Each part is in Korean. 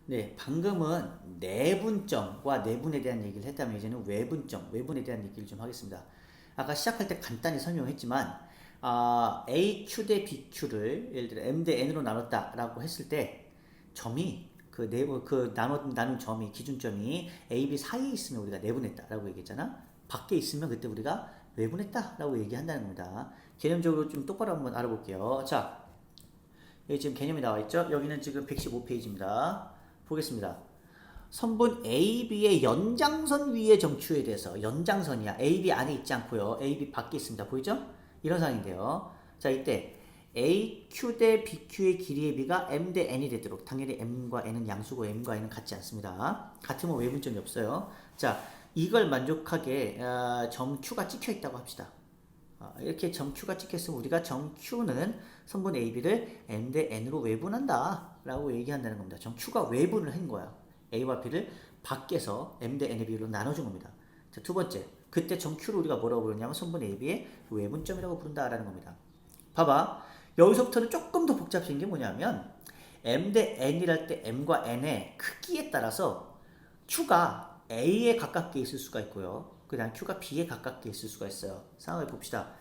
네, 방금은 내분점과 내분에 대한 얘기를 했다면 이제는 외분점, 외분에 대한 얘기를 좀 하겠습니다. 아까 시작할 때 간단히 설명했지만 AQ 대 BQ를 예를 들어 M 대 N으로 나눴다라고 했을 때 점이 나눈 점이 기준점이 A, B 사이에 있으면 우리가 내분했다라고 얘기했잖아. 밖에 있으면 그때 우리가 외분했다라고 얘기한다는 겁니다. 개념적으로 좀 똑바로 한번 알아볼게요. 자, 여기 지금 개념이 나와 있죠? 여기는 지금 115페이지입니다. 보겠습니다. 선분 AB의 연장선 위의 정추에 대해서 연장선이야. AB 안에 있지 않고요. AB 밖에 있습니다. 보이죠? 이런 상황인데요. 자, 이때 AQ 대 BQ의 길이의 비가 M 대 N이 되도록 당연히 M과 N은 양수고 M과 N은 같지 않습니다. 같으면 외분점이 없어요. 자, 이걸 만족하게 점 Q가 찍혀 있다고 합시다. 이렇게 점 Q가 찍혔으면 우리가 점 Q는 선분 AB를 M 대 N으로 외분한다 라고 얘기한다는 겁니다. 점 Q가 외분을 한 거야. A와 B를 밖에서 M 대 N의 비율로 나눠준 겁니다. 자, 두 번째, 그때 점 Q를 우리가 뭐라고 부르냐면 선분 AB의 외분점이라고 부른다라는 겁니다. 봐봐, 여기서부터는 조금 더 복잡해진 게 뭐냐면 M 대 N이랄 때 M과 N의 크기에 따라서 Q가 A에 가깝게 있을 수가 있고요. 그 다음 Q가 B에 가깝게 있을 수가 있어요. 상황을 봅시다.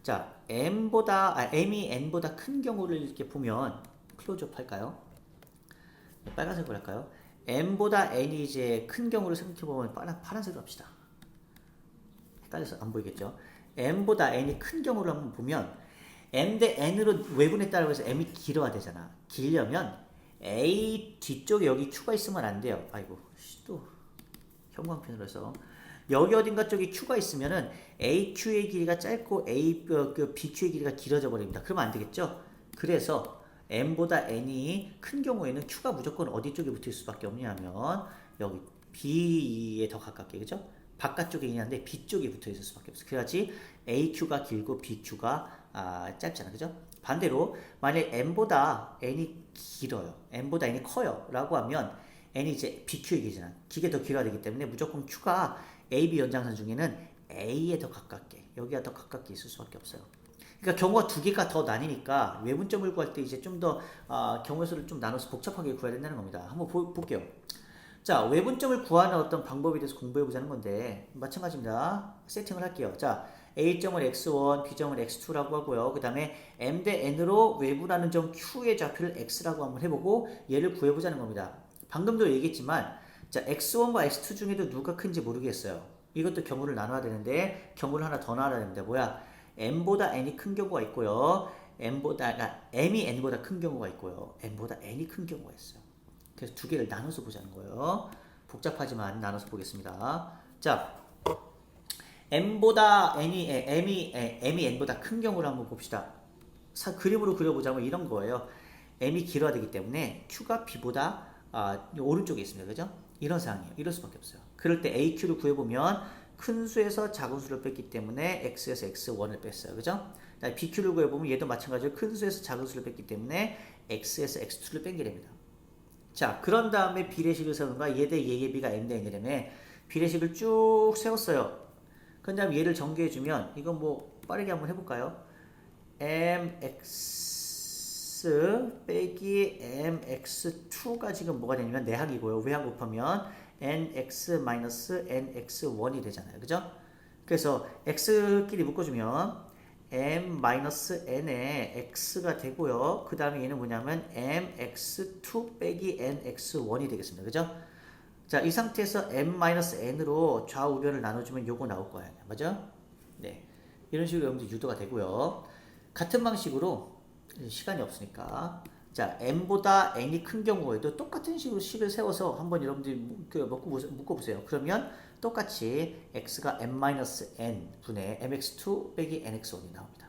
자, M이 N보다 큰 경우를 이렇게 보면 클로즈업 할까요? 빨간색으로 할까요? M보다 N이 이제 큰 경우를 생각해보면 파란색으로 합시다. 헷갈려서 안 보이겠죠? M보다 N이 큰 경우를 한번 보면 M 대 N으로 외분했다고 해서 M이 길어야 되잖아. 길려면 A 뒤쪽에 여기 Q가 있으면 안 돼요. 아이고, 또 형광펜으로 해서 여기 어딘가 쪽에 Q가 있으면은 AQ의 길이가 짧고 BQ의 길이가 길어져 버립니다. 그러면 안 되겠죠? 그래서 M보다 N이 큰 경우에는 Q가 무조건 어디 쪽에 붙을 수밖에 없냐면 여기 B에 더 가깝게, 그죠? 바깥쪽에 있는데 B 쪽에 붙어 있을 수밖에 없어. 그래야지 AQ가 길고 BQ가 짧잖아, 그죠? 반대로 만약 M보다 N이 길어요, M보다 N이 커요 라고 하면 N이 이제 BQ의 길이잖아. 기계 더 길어야 되기 때문에 무조건 Q가 AB 연장선 중에는 A에 더 가깝게, 여기가 더 가깝게 있을 수밖에 없어요. 그러니까 경우가 두 개가 더 나뉘니까 외분점을 구할 때 이제 좀 더 경우의 수를 좀 나눠서 복잡하게 구해야 된다는 겁니다. 한번 볼게요. 자, 외분점을 구하는 어떤 방법에 대해서 공부해 보자는 건데 마찬가지입니다. 세팅을 할게요. 자, A점을 x1, B점을 x2라고 하고요. 그 다음에 M 대 N으로 외분하는 점 Q의 좌표를 x라고 한번 해보고 얘를 구해보자는 겁니다. 방금도 얘기했지만 자, x1과 x2 중에도 누가 큰지 모르겠어요. 이것도 경우를 나눠야 되는데 경우를 하나 더 나눠야 됩니다. 뭐야? M보다 N이 큰 경우가 있고요. M이 N보다 큰 경우가 있고요. M보다 N이 큰 경우가 있어요. 그래서 두 개를 나눠서 보자는 거예요. 복잡하지만 나눠서 보겠습니다. 자, M이 N보다 큰 경우를 한번 봅시다. 그림으로 그려보자면 이런 거예요. M이 길어야 되기 때문에 Q가 B보다 오른쪽에 있습니다. 그죠? 이런 상황이에요. 이럴 수밖에 없어요. 그럴 때 AQ를 구해보면 큰 수에서 작은 수를 뺐기 때문에 X에서 X1을 뺐어요. 그죠? BQ를 구해보면 얘도 마찬가지로 큰 수에서 작은 수를 뺐기 때문에 X에서 X2를 뺀게 됩니다. 자, 그런 다음에 비례식을 세우는 거야. 얘 대 얘의 비가 M 대 N이라며 비례식을 쭉 세웠어요. 그 다음에 얘를 전개해주면 이건 뭐 빠르게 한번 해볼까요? mx 빼기 mx2가 지금 뭐가 되냐면 내항이고요. 외항 곱하면 nx-nx1이 되잖아요. 그죠? 그래서 x끼리 묶어주면 m-n에 x가 되고요. 그 다음에 얘는 뭐냐면 mx2 빼기 nx1이 되겠습니다. 그죠? 자, 이 상태에서 m-n으로 좌우변을 나눠주면 요거 나올 거예요. 맞죠? 네. 이런 식으로 여러분들 유도가 되고요. 같은 방식으로 시간이 없으니까 자, m보다 n이 큰 경우에도 똑같은 식으로 식을 세워서 한번 여러분들이 묶어보세요. 그러면 똑같이 x가 m-n 분의 mx2 빼기 nx1이 나옵니다.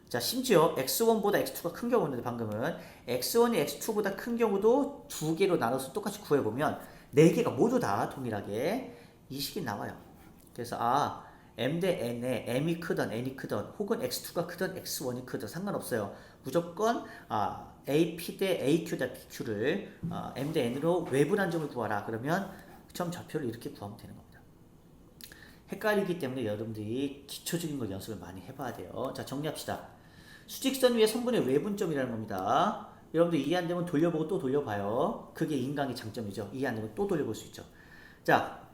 자, 심지어 x1보다 x2가 큰 경우는 방금은 x1이 x2보다 큰 경우도 두 개로 나눠서 똑같이 구해보면 네 개가 모두 다 동일하게 이 식이 나와요. 그래서 m 대 n에 m이 크던 n이 크던 혹은 x2가 크던 x1이 크던 상관없어요. 무조건 AP 대 AQ 대 BQ를 m 대 n으로 외분한 점을 구하라. 그러면 점 좌표를 이렇게 구하면 되는 겁니다. 헷갈리기 때문에 여러분들이 기초적인 걸 연습을 많이 해봐야 돼요. 자, 정리합시다. 수직선 위에 선분의 외분점이라는 겁니다. 여러분들 이해 안 되면 돌려보고 또 돌려봐요. 그게 인간의 장점이죠. 이해 안 되면 또 돌려볼 수 있죠. 자,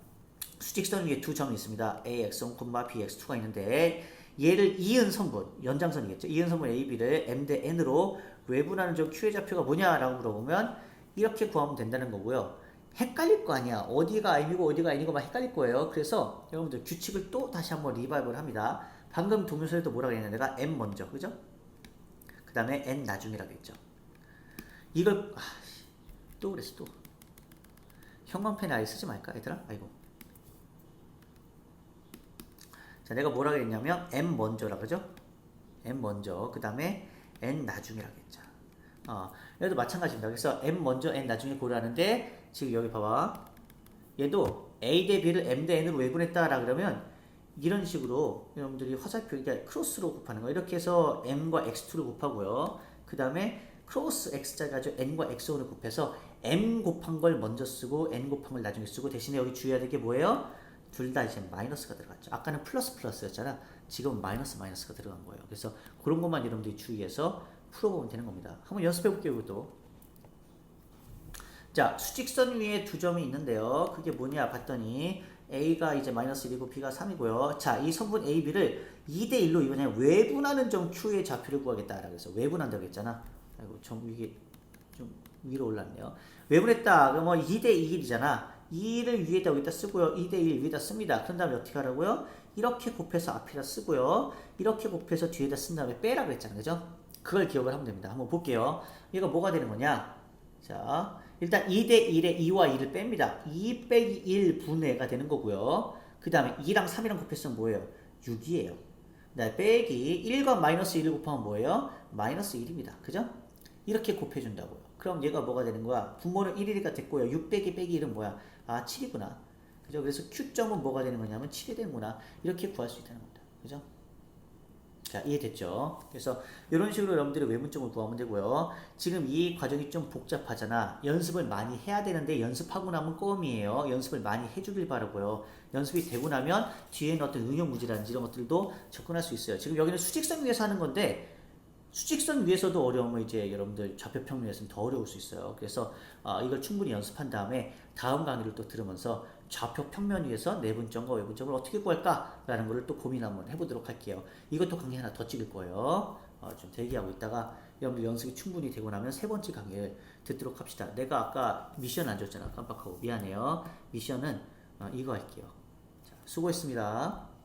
수직선 위에 두 점이 있습니다. AX1, BX2가 있는데 얘를 이은 선분, 연장선이겠죠. 이은 선분 AB를 M 대 N으로 외분하는 점 Q의 좌표가 뭐냐라고 물어보면 이렇게 구하면 된다는 거고요. 헷갈릴 거 아니야. 어디가 M이고 어디가 N이고 막 헷갈릴 거예요. 그래서 여러분들 규칙을 또 다시 한번 리바이벌 합니다. 방금 동영상에도 뭐라고 했냐. 내가 M 먼저, 그죠? 그 다음에 N 나중이라고 했죠. 이걸 또 그랬어 또. 형광펜 아예 쓰지 말까 얘들아? 아이고. 자, 내가 뭐라 그랬냐면 M 먼저라 그죠? M 먼저 그 다음에 N 나중이라고 했죠. 얘도 마찬가지입니다. 그래서 M 먼저 N 나중에 고르라는데 지금 여기 봐봐. 얘도 A 대 B를 M 대 N으로 외분했다라 그러면 이런 식으로 여러분들이 화살표 그러니까 크로스로 곱하는 거 이렇게 해서 M과 X2를 곱하고요. 그 다음에 크로스 X자 가지고 N과 X1을 곱해서 M 곱한 걸 먼저 쓰고 N 곱한 걸 나중에 쓰고 대신에 여기 주의해야 될 게 뭐예요? 둘 다 이제 마이너스가 들어갔죠. 아까는 플러스 플러스였잖아. 지금은 마이너스 마이너스가 들어간 거예요. 그래서 그런 것만 여러분들이 주의해서 풀어보면 되는 겁니다. 한번 연습해 볼게요. 이것도. 자, 수직선 위에 두 점이 있는데요. 그게 뭐냐 봤더니 A가 이제 마이너스 1이고 B가 3이고요. 자, 이 선분 A, B를 2대 1로 이번에 외분하는 점 Q의 좌표를 구하겠다라고 해서 외분한다고 했잖아. 아이고, 이게 좀 위로 올랐네요. 외분했다. 그러면 2대 1이잖아. 2를 위에다 여기다 쓰고요. 2대 1 위에다 씁니다. 그런 다음에 어떻게 하라고요? 이렇게 곱해서 앞에다 쓰고요. 이렇게 곱해서 뒤에다 쓴 다음에 빼라고 했잖아요. 그죠? 그걸 기억을 하면 됩니다. 한번 볼게요. 이거 뭐가 되는 거냐? 자, 일단 2대 1에 2와 2를 뺍니다. 2 빼기 1 분의가 되는 거고요. 그 다음에 2랑 3이랑 곱했으면 뭐예요? 6이에요. 네, 빼기 1과 마이너스 1을 곱하면 뭐예요? 마이너스 1입니다. 그죠? 이렇게 곱해준다고요. 그럼 얘가 뭐가 되는 거야? 분모는 1이니까 됐고요. 6 빼기 1은 뭐야? 7이구나. 그죠? 그래서 Q점은 뭐가 되는 거냐면 7이 되는구나. 이렇게 구할 수 있다는 겁니다. 그죠? 자, 이해됐죠? 그래서 이런 식으로 여러분들이 외문점을 구하면 되고요. 지금 이 과정이 좀 복잡하잖아. 연습을 많이 해야 되는데 연습하고 나면 껌이에요. 연습을 많이 해주길 바라고요. 연습이 되고 나면 뒤에는 어떤 응용 문제라든지 이런 것들도 접근할 수 있어요. 지금 여기는 수직선 위에서 하는 건데 수직선 위에서도 어려우면 이제 여러분들 좌표평면에서는 더 어려울 수 있어요. 그래서 이걸 충분히 연습한 다음에 다음 강의를 또 들으면서 좌표평면 위에서 내분점과 외분점을 어떻게 구할까라는 거를 또 고민 한번 해보도록 할게요. 이것도 강의 하나 더 찍을 거예요. 좀 대기하고 있다가 여러분들 연습이 충분히 되고 나면 세 번째 강의를 듣도록 합시다. 내가 아까 미션 안 줬잖아. 깜빡하고 미안해요. 미션은 이거 할게요. 자, 수고했습니다.